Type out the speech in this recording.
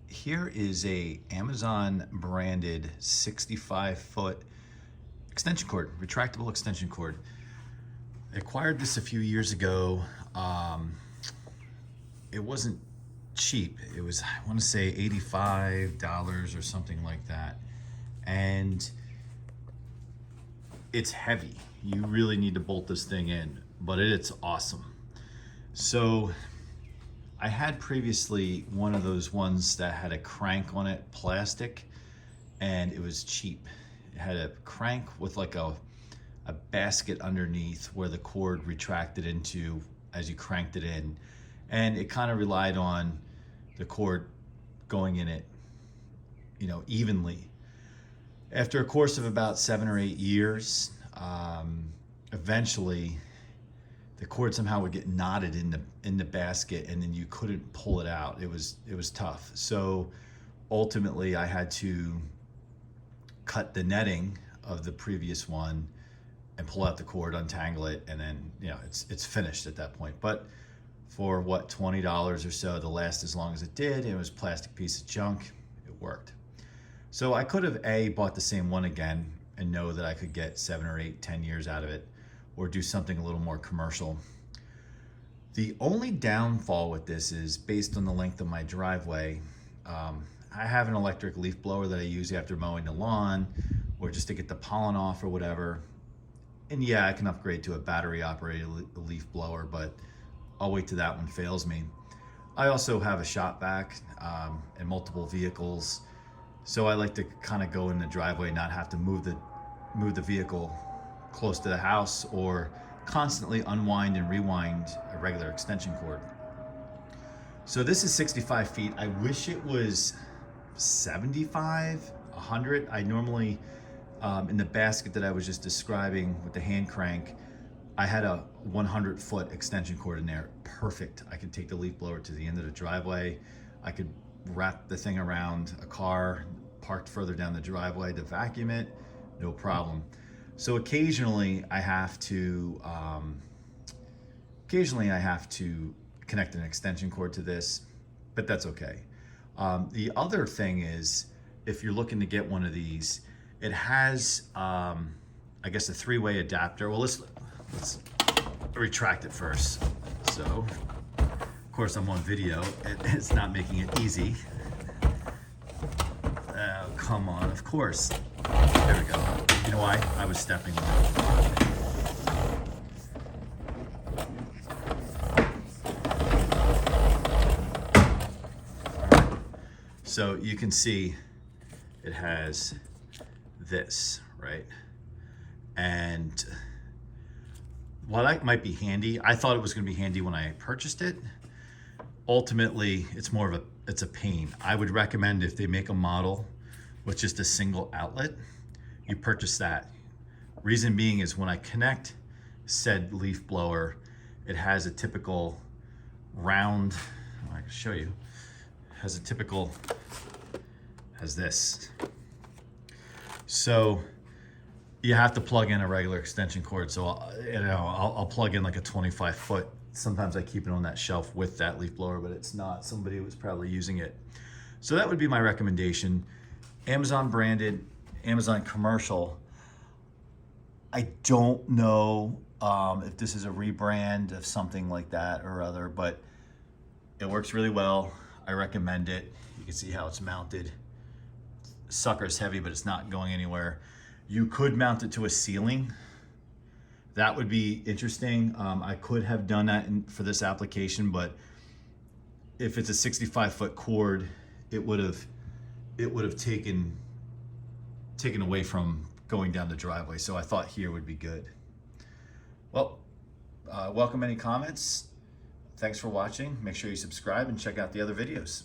Here is a Amazon branded 65-foot extension cord, retractable extension cord. I acquired this a few years ago. It wasn't cheap. It was, I want to say $85 or something like that. And it's heavy. You really need to bolt this thing in, but it's awesome. So I had previously one of those ones that had a crank on it, plastic, and it was cheap. It had a crank with like a basket underneath where the cord retracted into as you cranked it in. And it kind of relied on the cord going in it, evenly. After a course of about 7 or 8 years, eventually the cord somehow would get knotted in the basket, and then you couldn't pull it out. It was tough. So ultimately I had to cut the netting of the previous one and pull out the cord, untangle it, and then it's finished at that point. But for what, $20 or so to last as long as it did, it was a plastic piece of junk, it worked. So I could have bought the same one again and know that I could get 7 or 8, 10 years out of it, or do something a little more commercial. The only downfall with this is based on the length of my driveway. I have an electric leaf blower that I use after mowing the lawn or just to get the pollen off or whatever. And yeah, I can upgrade to a battery operated leaf blower, but I'll wait till that one fails me. I also have a shop-vac and multiple vehicles. So I like to kind of go in the driveway, not have to move the vehicle close to the house or constantly unwind and rewind a regular extension cord. So this is 65 feet. I wish it was 75, 100. I normally, in the basket that I was just describing with the hand crank, I had a 100-foot extension cord in there. Perfect. I could take the leaf blower to the end of the driveway. I could wrap the thing around a car parked further down the driveway to vacuum it, no problem. So occasionally I have to connect an extension cord to this, but that's okay. The other thing is, if you're looking to get one of these, it has, I guess, a 3-way adapter. Well, let's retract it first. So, of course, I'm on video. It's not making it easy. Oh, come on, of course. There we go. You know why? I was stepping on it. So you can see it has this, right? And while that might be handy, I thought it was going to be handy when I purchased it. Ultimately, it's a pain. I would recommend, if they make a model with just a single outlet, you purchase that. Reason being is, when I connect said leaf blower, it has a typical round, I can show you, has this. So you have to plug in a regular extension cord. So I'll plug in like a 25-foot. Sometimes I keep it on that shelf with that leaf blower, but it's not. Somebody was probably using it. So that would be my recommendation. Amazon branded, Amazon commercial. I don't know if this is a rebrand of something like that or other, but it works really well. I recommend it. You can see how it's mounted. Sucker's heavy, but it's not going anywhere. You could mount it to a ceiling. That would be interesting. I could have done that for this application, but if it's a 65-foot cord, it would have taken away from going down the driveway. So I thought here would be good. Well, welcome any comments. Thanks for watching. Make sure you subscribe and check out the other videos.